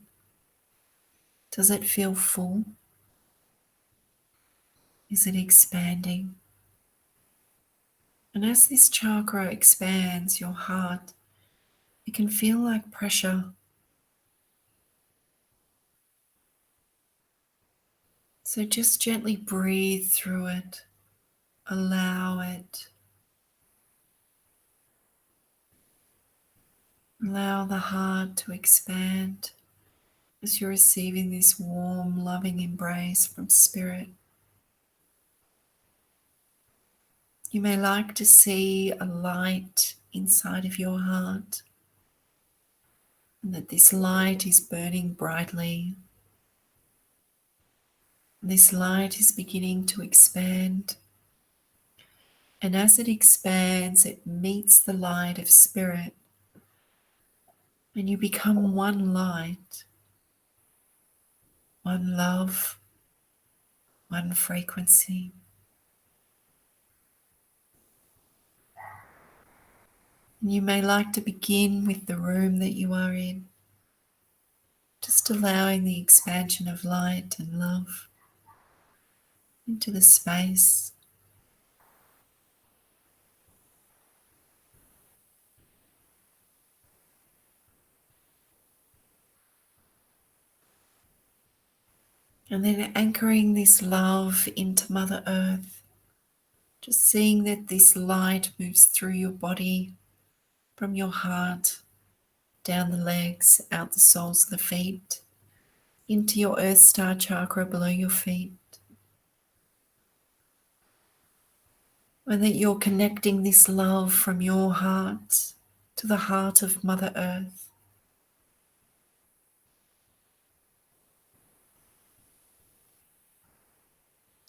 Does it feel full? Is it expanding? And as this chakra expands your heart, it can feel like pressure. So just gently breathe through it. Allow it. Allow the heart to expand as you're receiving this warm, loving embrace from Spirit. You may like to see a light inside of your heart, and that this light is burning brightly. This light is beginning to expand, and as it expands, it meets the light of Spirit, and you become one light, one love, one frequency. And you may like to begin with the room that you are in, just allowing the expansion of light and love into the space. And then anchoring this love into Mother Earth, just seeing that this light moves through your body, from your heart, down the legs, out the soles of the feet, into your Earth Star chakra below your feet. And that you're connecting this love from your heart to the heart of Mother Earth.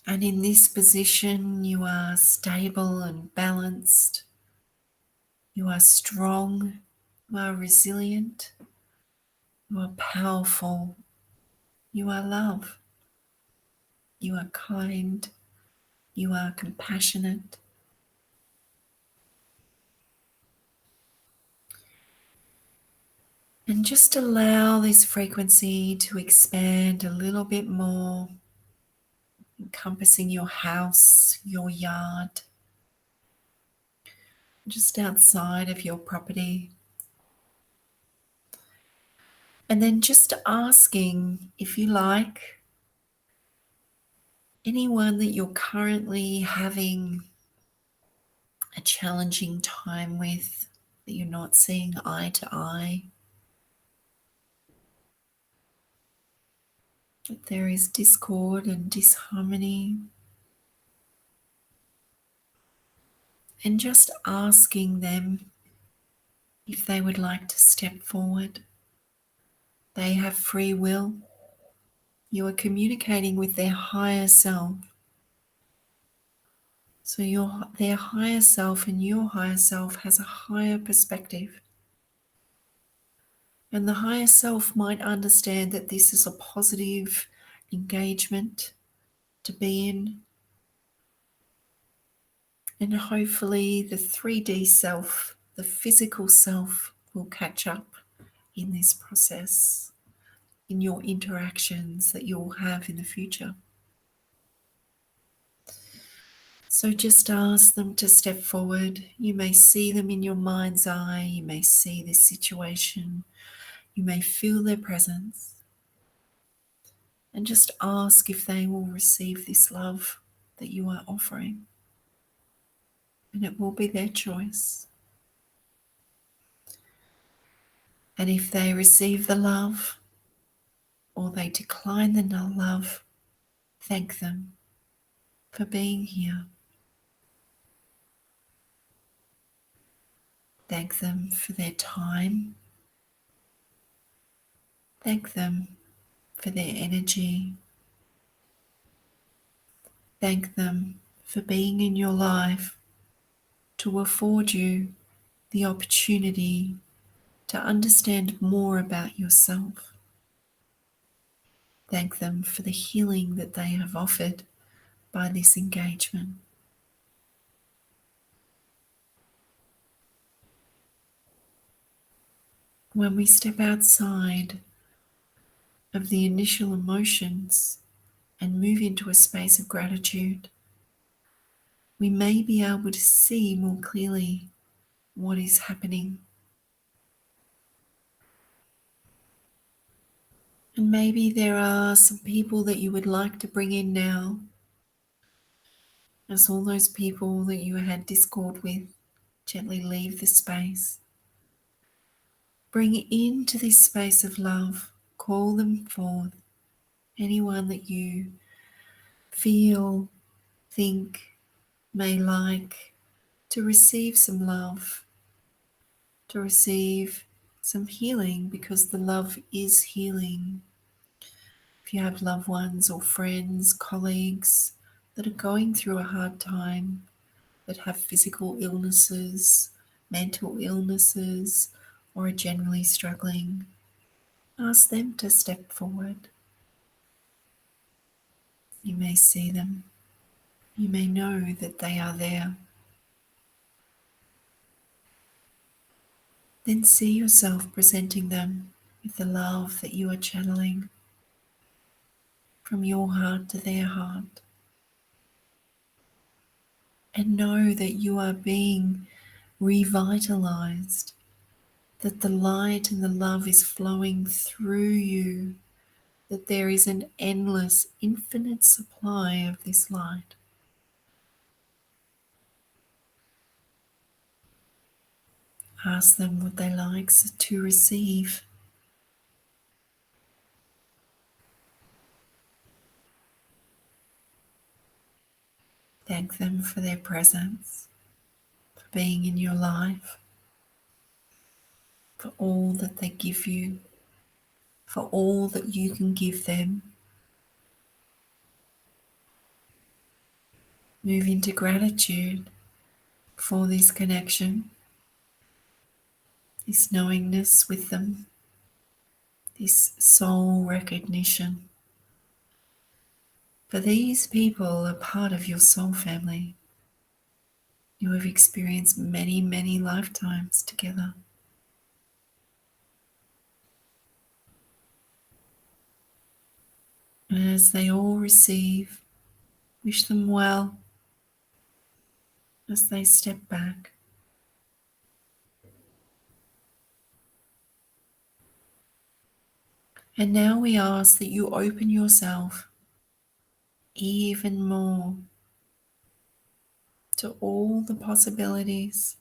And in this position, you are stable and balanced. You are strong. You are resilient. You are powerful. You are love. You are kind. You are compassionate. And just allow this frequency to expand a little bit more, encompassing your house, your yard, just outside of your property. And then just asking, if you like, anyone that you're currently having a challenging time with, that you're not seeing eye to eye, that there is discord and disharmony, and just asking them if they would like to step forward. They have free will. You are communicating with their higher self. So their higher self and your higher self has a higher perspective. And the higher self might understand that this is a positive engagement to be in. And hopefully the 3D self, the physical self, will catch up in this process, in your interactions that you'll have in the future. So just ask them to step forward. You may see them in your mind's eye. You may see this situation. You may feel their presence. And just ask if they will receive this love that you are offering. And it will be their choice. And if they receive the love or they decline the love, thank them for being here. Thank them for their time. Thank them for their energy. Thank them for being in your life to afford you the opportunity to understand more about yourself. Thank them for the healing that they have offered by this engagement. When we step outside of the initial emotions and move into a space of gratitude, we may be able to see more clearly what is happening. And maybe there are some people that you would like to bring in now, as all those people that you had discord with gently leave the space. Bring into this space of love, call them forth, anyone that you feel, think, may like to receive some love, to receive some healing, because the love is healing. If you have loved ones or friends, colleagues that are going through a hard time, that have physical illnesses, mental illnesses, or are generally struggling, ask them to step forward. You may see them. You may know that they are there. Then see yourself presenting them with the love that you are channeling from your heart to their heart. And know that you are being revitalized, that the light and the love is flowing through you that there is an endless, infinite supply of this light. Ask them what they like to receive. Thank them for their presence, for being in your life, for all that they give you, for all that you can give them. Move into gratitude for this connection, this knowingness with them, this soul recognition. For these people are part of your soul family. You have experienced many, many lifetimes together. And as they all receive, wish them well as they step back. And now we ask that you open yourself even more to all the possibilities,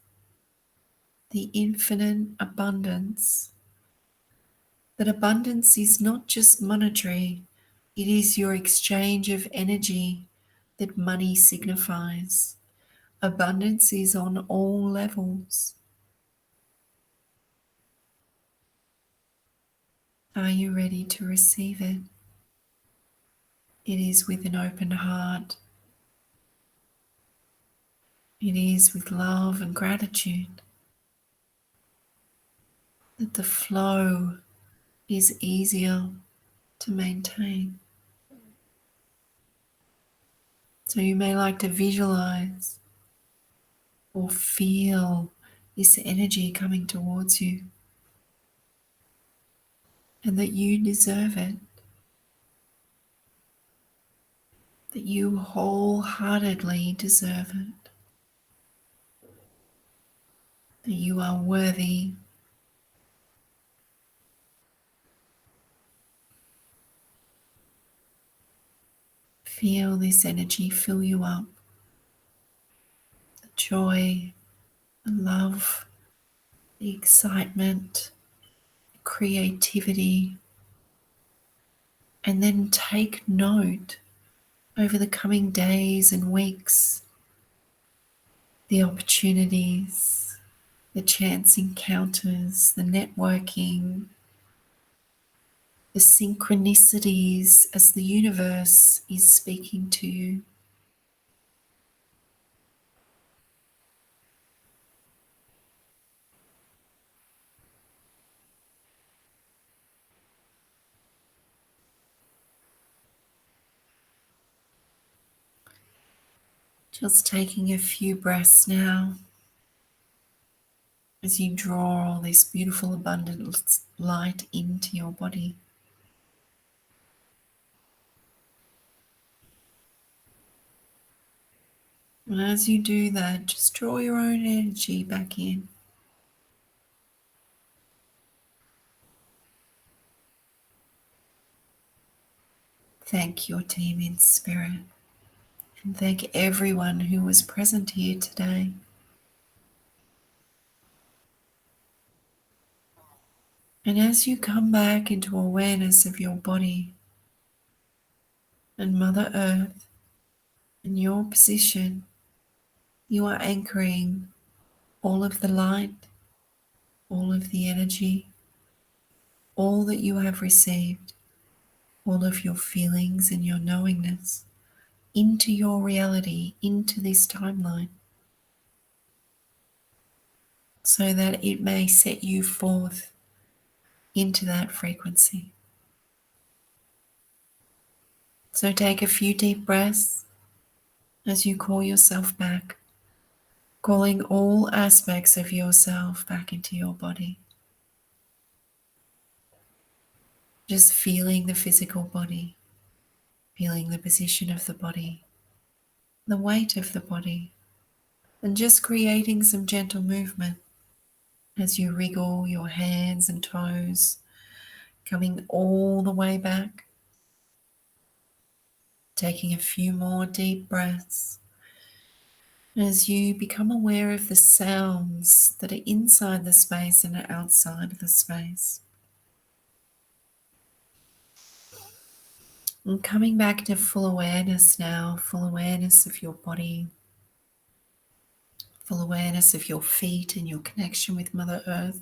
the infinite abundance. That abundance is not just monetary, it is your exchange of energy that money signifies. Abundance is on all levels. Are you ready to receive it? It is with an open heart. It is with love and gratitude that the flow is easier to maintain. So you may like to visualize or feel this energy coming towards you, and that you deserve it, that you wholeheartedly deserve it, that you are worthy. Feel this energy fill you up, the joy, the love, the excitement, the creativity, and then take note over the coming days and weeks, the opportunities, the chance encounters, the networking, the synchronicities as the universe is speaking to you. Just taking a few breaths now as you draw all this beautiful abundant light into your body. And as you do that, just draw your own energy back in. Thank your team in spirit, and thank everyone who was present here today. And as you come back into awareness of your body and Mother Earth and your position, you are anchoring all of the light, all of the energy, all that you have received, all of your feelings and your knowingness into your reality, into this timeline, so that it may set you forth into that frequency. So take a few deep breaths as you call yourself back, calling all aspects of yourself back into your body. Just feeling the physical body, feeling the position of the body, the weight of the body, and just creating some gentle movement as you wriggle your hands and toes, coming all the way back, Taking a few more deep breaths as you become aware of the sounds that are inside the space and outside of the space. And coming back to full awareness now, full awareness of your body, full awareness of your feet and your connection with Mother Earth.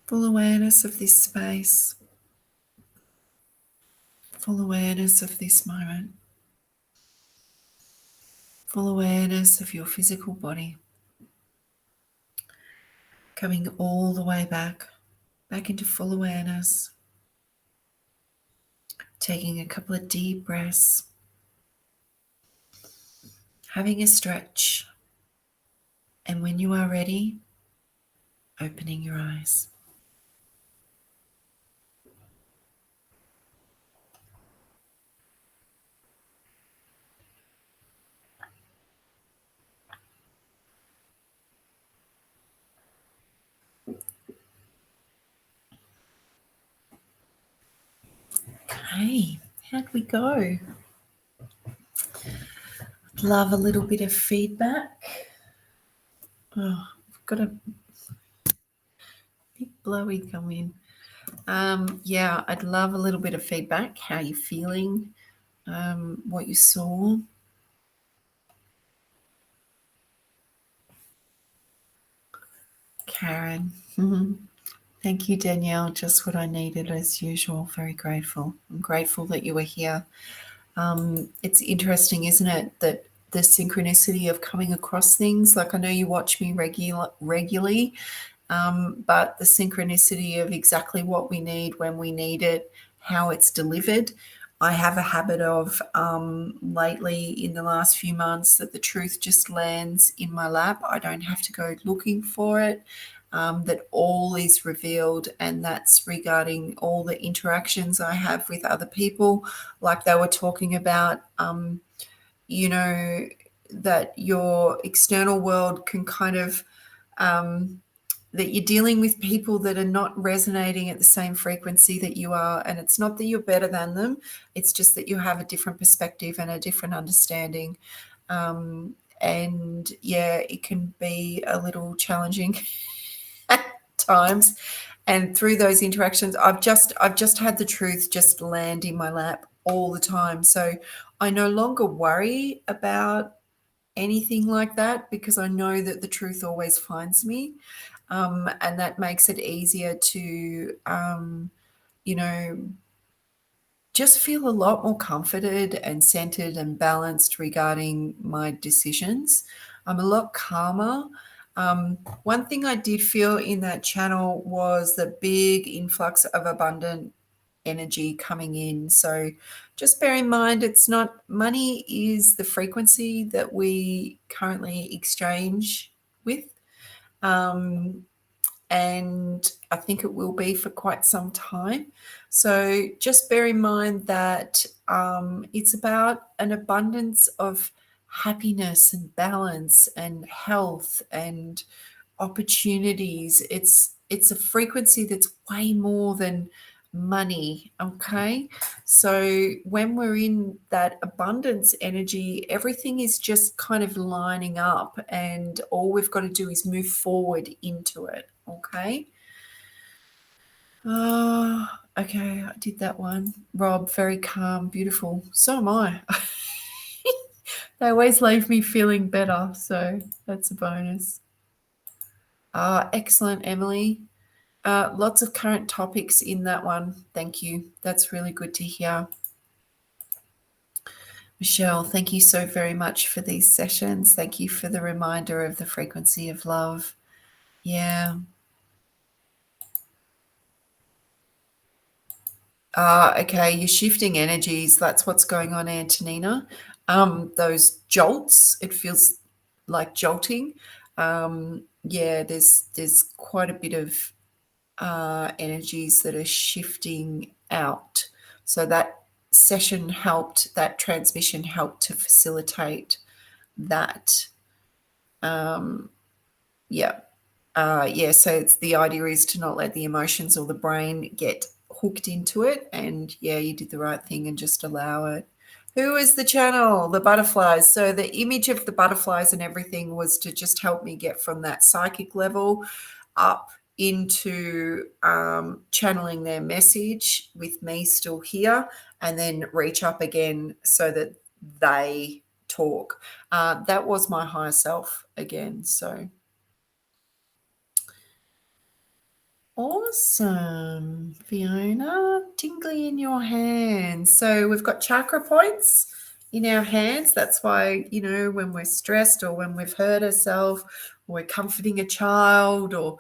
Full awareness of this space, full awareness of this moment, full awareness of your physical body. Coming all the way back into full awareness. Taking a couple of deep breaths, having a stretch, and when you are ready, opening your eyes. Okay, how'd we go? Love a little bit of feedback. Oh, I've got a big blowy come in. Yeah, I'd love a little bit of feedback. How you feeling? What you saw? Karen. Thank you, Danielle. Just what I needed as usual. Very grateful. I'm grateful that you were here. It's interesting, isn't it, that the synchronicity of coming across things. Like, I know you watch me regularly, but the synchronicity of exactly what we need when we need it, how it's delivered. I have a habit of lately in the last few months that the truth just lands in my lap. I don't have to go looking for it. That all is revealed, and that's regarding all the interactions I have with other people. Like they were talking about, you know, that your external world can kind of, that you're dealing with people that are not resonating at the same frequency that you are. And it's not that you're better than them, it's just that you have a different perspective and a different understanding. And yeah, it can be a little challenging at times. And through those interactions, I've just had the truth just land in my lap all the time. So I no longer worry about anything like that because I know that the truth always finds me. And that makes it easier to, you know, just feel a lot more comforted and centered and balanced regarding my decisions. I'm a lot calmer. One thing I did feel in that channel was the big influx of abundant energy coming in. So just bear in mind, it's not money is the frequency that we currently exchange with. And I think it will be for quite some time. So just bear in mind that it's about an abundance of happiness and balance and health and opportunities. It's a frequency that's way more than money. Okay, so when we're in that abundance energy, everything is just kind of lining up, and all we've got to do is move forward into it. Okay. Okay, I did that one. Rob, very calm, beautiful. So am I. They always leave me feeling better, so that's a bonus. Excellent, Emily. Lots of current topics in that one. Thank you. That's really good to hear. Michelle, thank you so very much for these sessions. Thank you for the reminder of the frequency of love. Yeah. Okay, you're shifting energies. That's what's going on, Antonina. Those jolts, it feels like jolting. Yeah, there's quite a bit of energies that are shifting out. So that session helped, that transmission helped to facilitate that. Yeah. Yeah, so it's the idea is to not let the emotions or the brain get hooked into it. And yeah, you did the right thing and just allow it. Who is the channel? The butterflies. So the image of the butterflies and everything was to just help me get from that psychic level up into channeling their message with me still here, and then reach up again so that they talk. That was my higher self again. So awesome, Fiona. Tingly in your hands. So we've got chakra points in our hands. That's why, when we're stressed or when we've hurt ourselves, or we're comforting a child, or,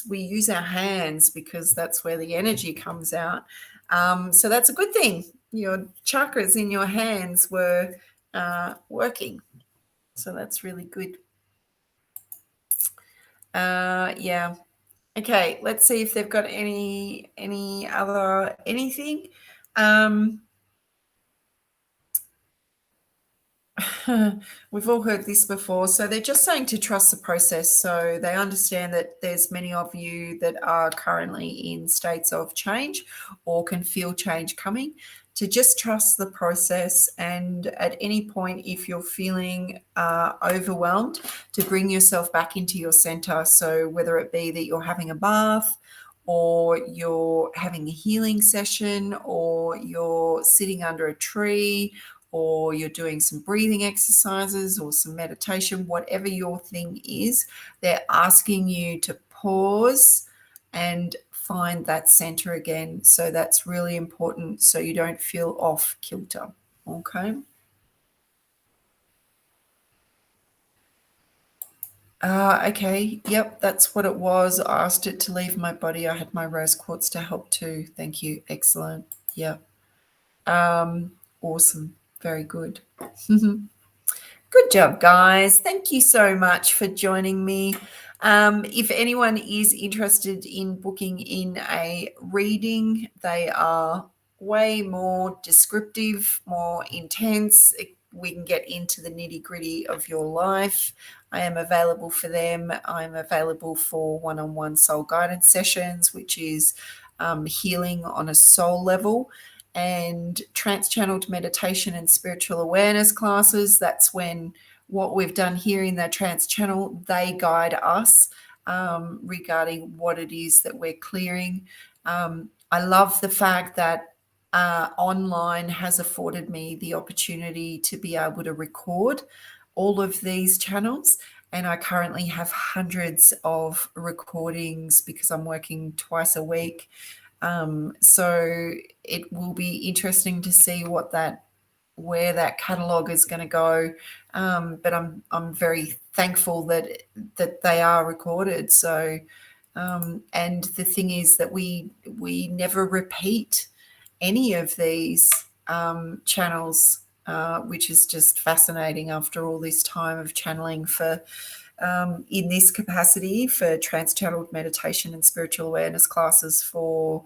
we use our hands because that's where the energy comes out. So that's a good thing. Your chakras in your hands were working. So that's really good. Yeah. Okay, let's see if they've got any other anything. We've all heard this before. So they're just saying to trust the process. So they understand that there's many of you that are currently in states of change or can feel change coming, to just trust the process. And at any point, if you're feeling overwhelmed, to bring yourself back into your center. So whether it be that you're having a bath, or you're having a healing session, or you're sitting under a tree, or you're doing some breathing exercises or some meditation, whatever your thing is, they're asking you to pause and find that center again. So that's really important so you don't feel off kilter. Okay. Okay. Yep, that's what it was. I asked it to leave my body. I had my rose quartz to help too. Thank you. Excellent. Yep. Awesome. Very good. Good job, guys. Thank you so much for joining me. If anyone is interested in booking in a reading, they are way more descriptive, more intense. We can get into the nitty-gritty of your life. I am available for them. I'm available for one-on-one soul guidance sessions, which is healing on a soul level, and trance channeled meditation and spiritual awareness classes. That's when what we've done here in the trance channel, they guide us regarding what it is that we're clearing. I love the fact that online has afforded me the opportunity to be able to record all of these channels. And I currently have hundreds of recordings because I'm working twice a week. So it will be interesting to see where that catalog is going to go. But I'm very thankful that they are recorded. So and the thing is that we never repeat any of these channels, which is just fascinating after all this time of channeling for in this capacity for trance channeled meditation and spiritual awareness classes for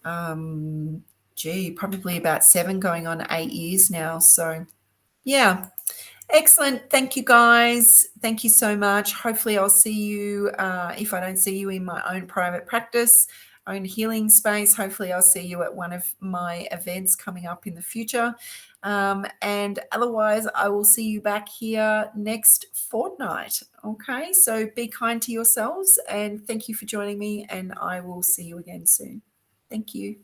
probably about 7 going on 8 years now. So yeah, excellent. Thank you, guys. Thank you so much. Hopefully I'll see you, if I don't see you in my own private practice, own healing space, hopefully I'll see you at one of my events coming up in the future. And otherwise, I will see you back here next fortnight. Okay, so be kind to yourselves, and thank you for joining me, and I will see you again soon. Thank you.